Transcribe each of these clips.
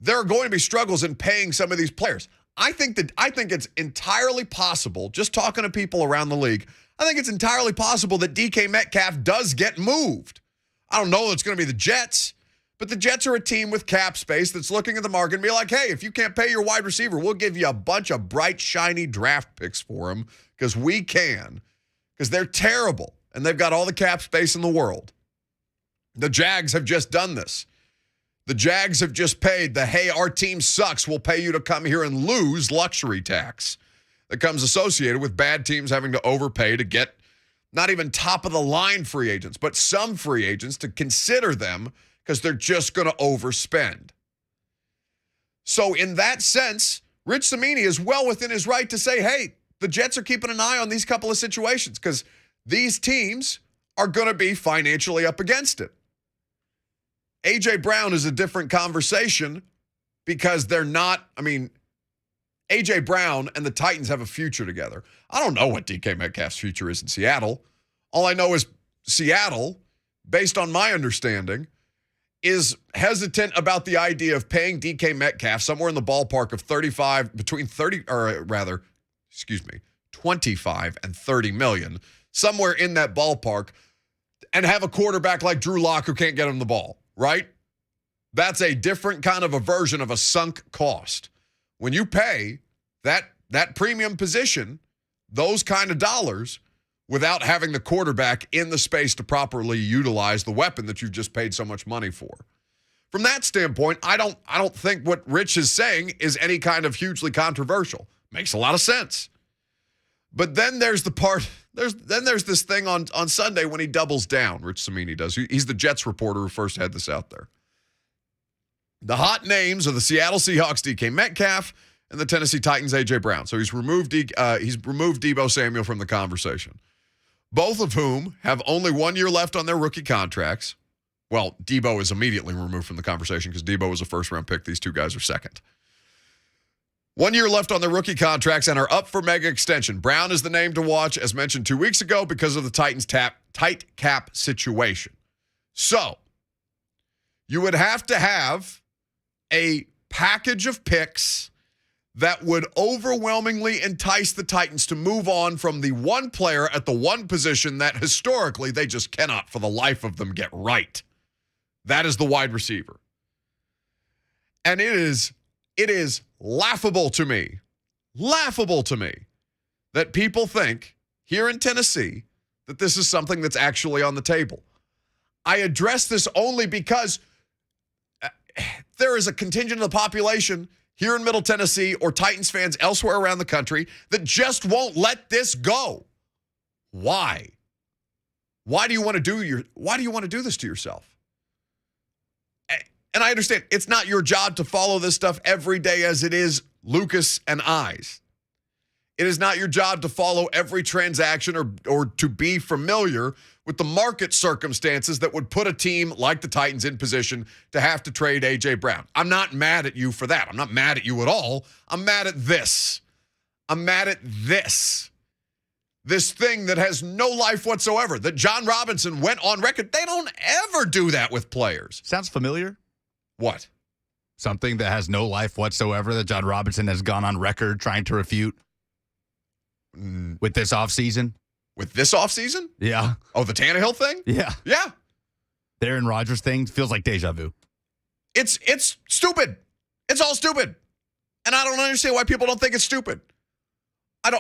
there are going to be struggles in paying some of these players. I think it's entirely possible, just talking to people around the league, I think it's entirely possible that DK Metcalf does get moved. I don't know it's going to be the Jets, but the Jets are a team with cap space that's looking at the market and be like, hey, if you can't pay your wide receiver, we'll give you a bunch of bright, shiny draft picks for him because we can, because they're terrible and they've got all the cap space in the world. The Jags have just done this. The Jags have just paid the, hey, our team sucks, we'll pay you to come here and lose luxury tax that comes associated with bad teams having to overpay to get not even top-of-the-line free agents, but some free agents to consider them because they're just going to overspend. So in that sense, Rich Cimini is well within his right to say, hey, the Jets are keeping an eye on these couple of situations because these teams are going to be financially up against it. A.J. Brown is a different conversation because they're not, A.J. Brown and the Titans have a future together. I don't know what DK Metcalf's future is in Seattle. All I know is Seattle, based on my understanding, is hesitant about the idea of paying DK Metcalf somewhere in the ballpark of 25 and 30 million, somewhere in that ballpark, and have a quarterback like Drew Lock who can't get him the ball, right? That's a different kind of a version of a sunk cost. When you pay that premium position, those kind of dollars, without having the quarterback in the space to properly utilize the weapon that you've just paid so much money for. From that standpoint, I don't think what Rich is saying is any kind of hugely controversial. Makes a lot of sense. But then there's this thing on Sunday when he doubles down, Rich Cimini does. He's the Jets reporter who first had this out there. The hot names are the Seattle Seahawks DK Metcalf and the Tennessee Titans A.J. Brown. So he's removed Deebo Samuel from the conversation. Both of whom have only 1 year left on their rookie contracts. Well, Deebo is immediately removed from the conversation because Deebo was a first-round pick. These two guys are second. 1 year left on their rookie contracts and are up for mega extension. Brown is the name to watch, as mentioned 2 weeks ago, because of the Titans' tight cap situation. So you would have to have a package of picks that would overwhelmingly entice the Titans to move on from the one player at the one position that historically they just cannot for the life of them get right. That is the wide receiver. And it is laughable to me that people think here in Tennessee that this is something that's actually on the table. I address this only because there is a contingent of the population here in Middle Tennessee or Titans fans elsewhere around the country that just won't let this go. Why? Why do you want to do this to yourself? And I understand it's not your job to follow this stuff every day as it is Lucas and I's. It is not your job to follow every transaction or to be familiar with the market circumstances that would put a team like the Titans in position to have to trade A.J. Brown. I'm not mad at you for that. I'm not mad at you at all. I'm mad at this. This thing that has no life whatsoever, that John Robinson went on record. They don't ever do that with players. Sounds familiar. What? Something that has no life whatsoever that John Robinson has gone on record trying to refute with this offseason. With this offseason? Yeah. Oh, the Tannehill thing? Yeah. Yeah. The Aaron Rodgers thing feels like deja vu. It's stupid. It's all stupid. And I don't understand why people don't think it's stupid. I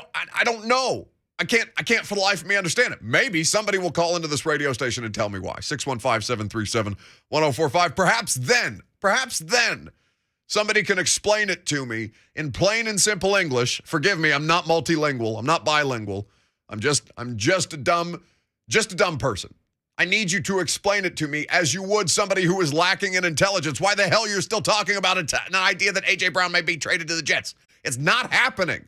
don't know. I can't for the life of me understand it. Maybe somebody will call into this radio station and tell me why. 615-737-1045. Perhaps then somebody can explain it to me in plain and simple English. Forgive me, I'm not multilingual. I'm not bilingual. I'm just a dumb person. I need you to explain it to me as you would somebody who is lacking in intelligence. Why the hell you're still talking about an idea that A.J. Brown may be traded to the Jets? It's not happening.